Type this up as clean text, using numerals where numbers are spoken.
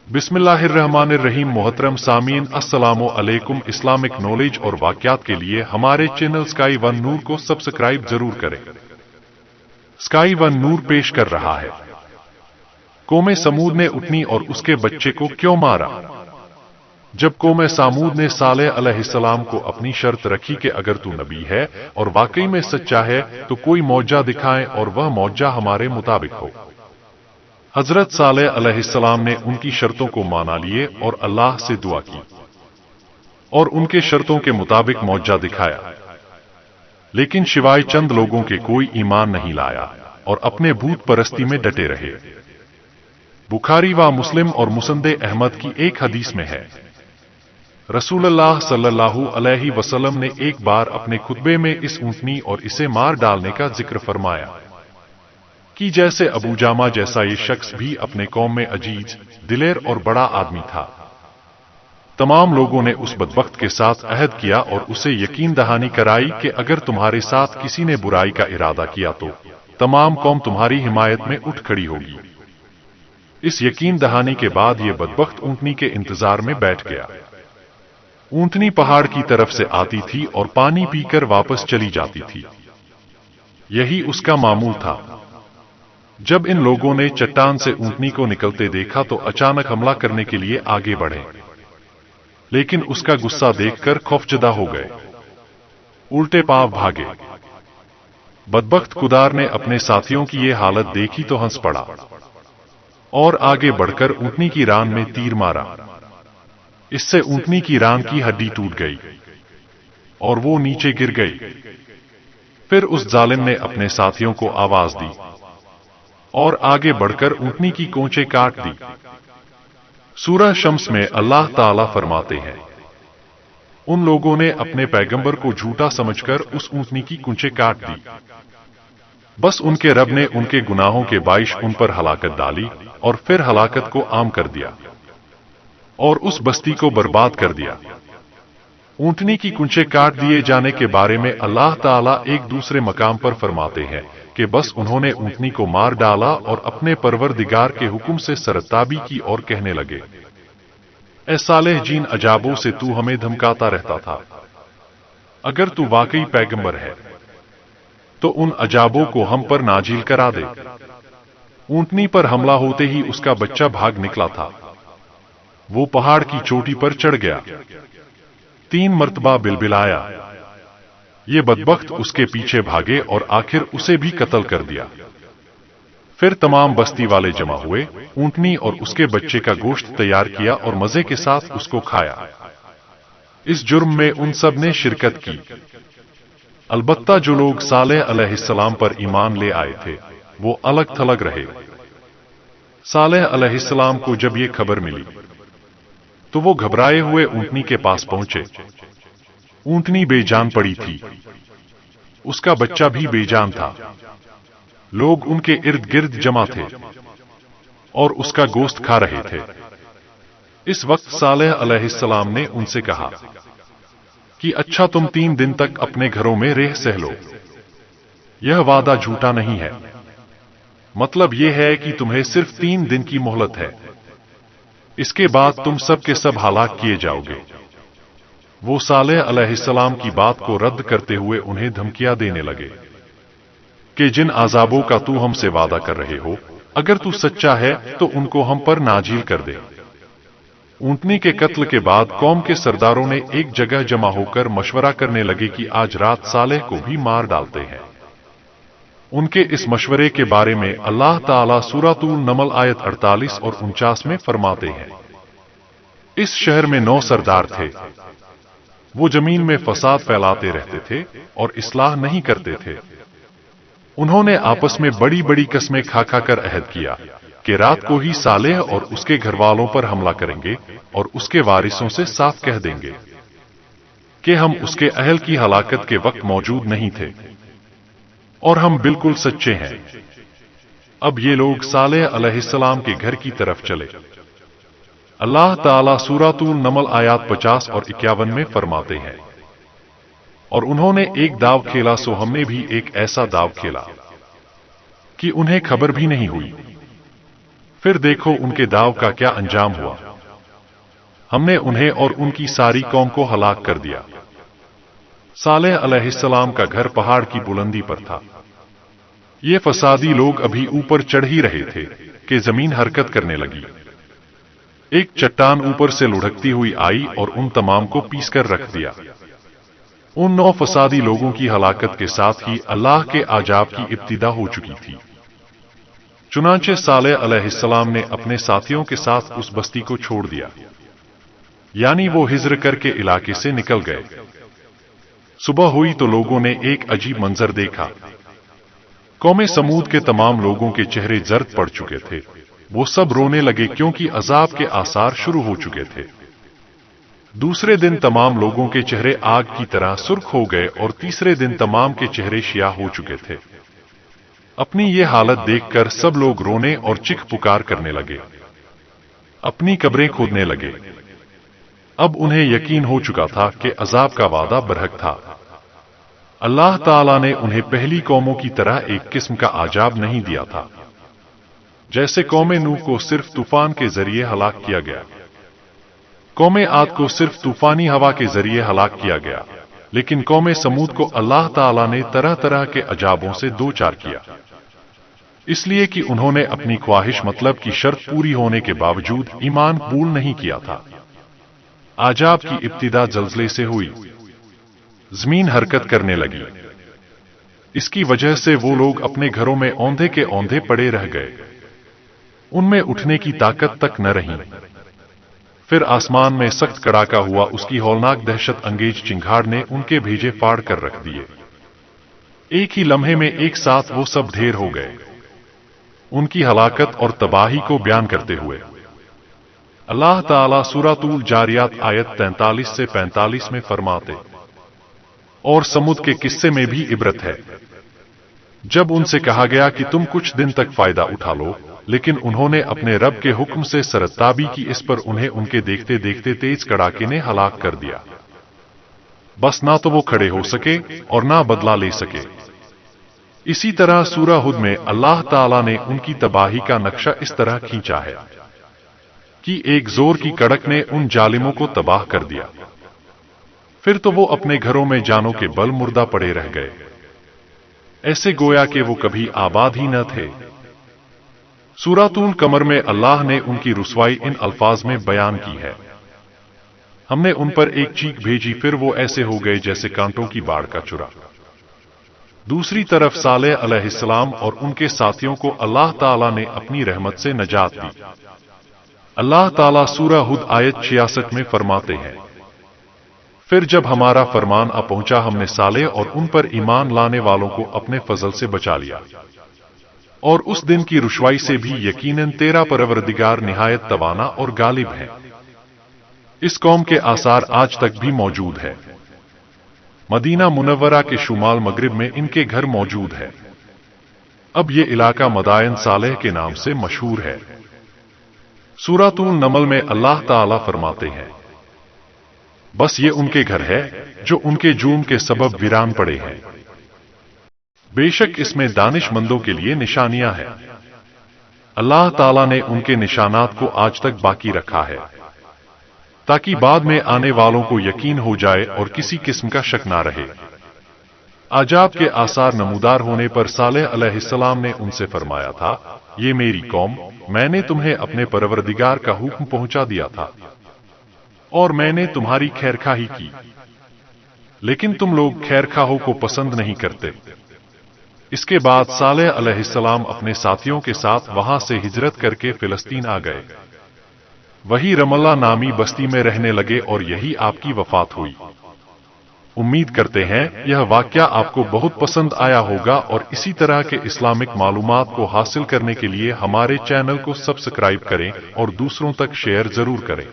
बिस्मिल्लाहिर्रहमानिर्रहीम। मोहतरम सामीन, अस्सलामु अलैकुम। इस्लामिक नॉलेज और वाक़यात के लिए हमारे चैनल स्काई वन नूर को सब्सक्राइब जरूर करें। स्काई वन नूर पेश कर रहा है कौमे समूद ने उटनी और उसके बच्चे को क्यों मारा। जब कौमे सामूद ने सालेह अलैहिस्सलाम को अपनी शर्त रखी कि अगर तू नबी है और वाकई में सच्चा है तो कोई मौजा दिखाएं और वह मौजा हमारे मुताबिक हो। हजरत सालेह अलैहिस्सलाम ने उनकी शर्तों को माना लिए और अल्लाह से दुआ की और उनके शर्तों के मुताबिक मौजा दिखाया, लेकिन शिवाय चंद लोगों के कोई ईमान नहीं लाया और अपने भूत परस्ती में डटे रहे। बुखारी व मुस्लिम और मुसंदे अहमद की एक हदीस में है, रसूलुल्लाह सल्लल्लाहु अलैहि वसल्लम ने एक बार अपने खुतबे में इस ऊंटनी और इसे मार डालने का जिक्र फरमाया कि जैसे अबू जामा जैसा ये शख्स भी अपने कौम में अजीज, दिलेर और बड़ा आदमी था। तमाम लोगों ने उस बदबख्त के साथ अहद किया और उसे यकीन दहानी कराई कि अगर तुम्हारे साथ किसी ने बुराई का इरादा किया तो तमाम कौम तुम्हारी हिमायत में उठ खड़ी होगी। इस यकीन दहानी के बाद ये बदबख्त ऊंटनी के इंतजार में बैठ गया। ऊंटनी पहाड़ की तरफ से आती थी और पानी पीकर वापस चली जाती थी। यही उसका मामूल था। जब इन लोगों ने चट्टान से ऊंटनी को निकलते देखा तो अचानक हमला करने के लिए आगे बढ़े, लेकिन उसका गुस्सा देखकर खौफजदा हो गए, उल्टे पांव भागे। बदबख्त कुदार ने अपने साथियों की ये हालत देखी तो हंस पड़ा और आगे बढ़कर ऊंटनी की रान में तीर मारा। इससे ऊंटनी की रान की हड्डी टूट गई और वो नीचे गिर गई। फिर उस जालिम ने अपने साथियों को आवाज दी और आगे बढ़कर ऊंटनी की कोंचें काट दी। सूरह शम्स में अल्लाह ताला फरमाते हैं, उन लोगों ने अपने पैगंबर को झूठा समझकर उस ऊंटनी की कोंचें काट दी। बस उनके रब ने उनके गुनाहों के बाइश उन पर हलाकत डाली और फिर हलाकत को आम कर दिया और उस बस्ती को बर्बाद कर दिया। ऊंटनी की कुंचे काट दिए जाने के बारे में अल्लाह ताला एक दूसरे मकाम पर फरमाते हैं कि बस उन्होंने ऊंटनी को मार डाला और अपने परवरदिगार के हुक्म से सरताबी की और कहने लगे, ए सालेह, जिन अजाबों से तू हमें धमकाता रहता था, अगर तू वाकई पैगंबर है तो उन अजाबों को हम पर नाजिल करा दे। ऊंटनी पर हमला होते ही उसका बच्चा भाग निकला था। वो पहाड़ की चोटी पर चढ़ गया, 3 मर्तबा बिलबिलाया। ये बदबख्त उसके पीछे भागे और आखिर उसे भी कत्ल कर दिया। फिर तमाम बस्ती वाले जमा हुए, ऊंटनी और उसके बच्चे का गोश्त तैयार किया और मजे के साथ उसको खाया। इस जुर्म में उन सब ने शिरकत की। अलबत्ता जो लोग सालेह अलैहिस्सलाम पर ईमान ले आए थे वो अलग थलग रहे। सालेह अलैहिस्सलाम को जब ये खबर मिली तो वो घबराए हुए ऊंटनी के पास पहुंचे। ऊंटनी बेजान पड़ी थी, उसका बच्चा भी बेजान था। लोग उनके इर्द गिर्द जमा थे और उसका गोश्त खा रहे थे। इस वक्त सालेह अलैहिस्सलाम ने उनसे कहा कि अच्छा, तुम 3 दिन तक अपने घरों में रह सह लो। यह वादा झूठा नहीं है। मतलब यह है कि तुम्हें सिर्फ 3 दिन की मोहलत है, इसके बाद तुम सब के सब हलाक किए जाओगे। वो सालेह अलैहिस्सलाम की बात को रद्द करते हुए उन्हें धमकियां देने लगे कि जिन आजाबों का तू हमसे वादा कर रहे हो, अगर तू सच्चा है तो उनको हम पर नाजिल कर दे। ऊंटनी के कत्ल के बाद कौम के सरदारों ने एक जगह जमा होकर मशवरा करने लगे कि आज रात सालेह को भी मार डालते हैं। उनके इस मशवरे के बारे में अल्लाह ताला सूरतुल नमल आयत 48 और 49 में फरमाते हैं, इस शहर में 9 सरदार थे। वो जमीन में फसाद फैलाते रहते थे और इस्लाह नहीं करते थे। उन्होंने आपस में बड़ी बड़ी कस्में खा खा कर अहद किया कि रात को ही सालेह और उसके घर वालों पर हमला करेंगे और उसके वारिसों से साफ कह देंगे कि हम उसके अहल की हलाकत के वक्त मौजूद नहीं थे और हम बिल्कुल सच्चे हैं। अब ये लोग सालेह अलैहिस्सलाम के घर की तरफ चले। अल्लाह ताला सूरतुल नमल आयत 50 और 51 में फरमाते हैं, और उन्होंने एक दाव खेला सो हमने भी एक ऐसा दाव खेला कि उन्हें खबर भी नहीं हुई। پھر دیکھو ان کے داؤ کا کیا انجام ہوا۔ ہم نے انہیں اور ان کی ساری قوم کو ہلاک کر دیا۔ صالح علیہ السلام کا گھر پہاڑ کی بلندی پر تھا۔ یہ فسادی لوگ ابھی اوپر چڑھ ہی رہے تھے کہ زمین حرکت کرنے لگی۔ ایک چٹان اوپر سے لڑھکتی ہوئی آئی اور ان تمام کو پیس کر رکھ دیا۔ ان 9 فسادی لوگوں کی ہلاکت کے ساتھ ہی اللہ کے عجائب کی ابتدا ہو چکی تھی۔ چنانچہ صالح علیہ السلام نے اپنے ساتھیوں کے ساتھ اس بستی کو چھوڑ دیا، یعنی وہ ہجر کر کے علاقے سے نکل گئے۔ صبح ہوئی تو لوگوں نے ایک عجیب منظر دیکھا۔ قوم سمود کے تمام لوگوں کے چہرے زرد پڑ چکے تھے۔ وہ سب رونے لگے کیونکہ عذاب کے آثار شروع ہو چکے تھے۔ دوسرے دن تمام لوگوں کے چہرے آگ کی طرح سرخ ہو گئے اور تیسرے دن تمام کے چہرے سیاہ ہو چکے تھے۔ اپنی یہ حالت دیکھ کر سب لوگ رونے اور چیخ پکار کرنے لگے، اپنی قبریں کھودنے لگے۔ اب انہیں یقین ہو چکا تھا کہ عذاب کا وعدہ برحق تھا۔ اللہ تعالیٰ نے انہیں پہلی قوموں کی طرح ایک قسم کا عذاب نہیں دیا تھا۔ جیسے قوم نوح کو صرف طوفان کے ذریعے ہلاک کیا گیا، قوم عاد کو صرف طوفانی ہوا کے ذریعے ہلاک کیا گیا، لیکن قوم سمود کو اللہ تعالیٰ نے طرح طرح کے عذابوں سے دوچار کیا، اس لیے کہ انہوں نے اپنی خواہش مطلب کی شرط پوری ہونے کے باوجود ایمان قبول نہیں کیا تھا۔ عذاب کی ابتدا زلزلے سے ہوئی، زمین حرکت کرنے لگی۔ اس کی وجہ سے وہ لوگ اپنے گھروں میں اوندھے کے اوندھے پڑے رہ گئے، ان میں اٹھنے کی طاقت تک نہ رہی۔ پھر آسمان میں سخت کڑاکا ہوا، اس کی ہولناک دہشت انگیز چنگھاڑ نے ان کے بھیجے پھاڑ کر رکھ دیے۔ ایک ہی لمحے میں ایک ساتھ وہ سب ڈھیر ہو گئے۔ ان کی ہلاکت اور تباہی کو بیان کرتے ہوئے اللہ تعالیٰ سورۃ الجاریات آیت 43 سے 45 میں فرماتے، اور سمود کے قصے میں بھی عبرت ہے۔ جب ان سے کہا گیا کہ تم کچھ دن تک فائدہ اٹھا لو، لیکن انہوں نے اپنے رب کے حکم سے سرتابی کی، اس پر انہیں ان کے دیکھتے دیکھتے تیز کڑاکے نے ہلاک کر دیا۔ بس نہ تو وہ کھڑے ہو سکے اور نہ بدلہ لے سکے۔ اسی طرح سورہ ہود میں اللہ تعالیٰ نے ان کی تباہی کا نقشہ اس طرح کھینچا ہے کہ ایک زور کی کڑک نے ان ظالموں کو تباہ کر دیا، پھر تو وہ اپنے گھروں میں جانوں کے بل مردہ پڑے رہ گئے، ایسے گویا کہ وہ کبھی آباد ہی نہ تھے۔ سورۃ القمر میں اللہ نے ان کی رسوائی ان الفاظ میں بیان کی ہے، ہم نے ان پر ایک چیخ بھیجی، پھر وہ ایسے ہو گئے جیسے کانٹوں کی باڑ کا چرا۔ دوسری طرف صالح علیہ السلام اور ان کے ساتھیوں کو اللہ تعالیٰ نے اپنی رحمت سے نجات دی۔ اللہ تعالیٰ سورہ ہود آیت 66 میں فرماتے ہیں، پھر جب ہمارا فرمان آ پہنچا، ہم نے صالح اور ان پر ایمان لانے والوں کو اپنے فضل سے بچا لیا، اور اس دن کی رسوائی سے بھی یقیناً تیرا پروردگار نہایت توانا اور غالب ہے۔ اس قوم کے آثار آج تک بھی موجود ہے۔ مدینہ منورہ کے شمال مغرب میں ان کے گھر موجود ہے۔ اب یہ علاقہ مدائن صالح کے نام سے مشہور ہے۔ سورۃ النمل میں اللہ تعالیٰ فرماتے ہیں، بس یہ ان کے گھر ہے جو ان کے جرم کے سبب ویران پڑے ہیں، بے شک اس میں دانش مندوں کے لیے نشانیاں ہیں۔ اللہ تعالیٰ نے ان کے نشانات کو آج تک باقی رکھا ہے تاکہ بعد میں آنے والوں کو یقین ہو جائے اور کسی قسم کا شک نہ رہے۔ عجاب کے آثار نمودار ہونے پر صالح علیہ السلام نے ان سے فرمایا تھا، یہ میری قوم، میں نے تمہیں اپنے پروردگار کا حکم پہنچا دیا تھا اور میں نے تمہاری خیرخواہی کی، لیکن تم لوگ خیرخواہوں کو پسند نہیں کرتے۔ اس کے بعد صالح علیہ السلام اپنے ساتھیوں کے ساتھ وہاں سے ہجرت کر کے فلسطین آ گئے، وہی رملہ نامی بستی میں رہنے لگے اور یہی آپ کی وفات ہوئی۔ امید کرتے ہیں یہ واقعہ آپ کو بہت پسند آیا ہوگا، اور اسی طرح کے اسلامک معلومات کو حاصل کرنے کے لیے ہمارے چینل کو سبسکرائب کریں اور دوسروں تک شیئر ضرور کریں۔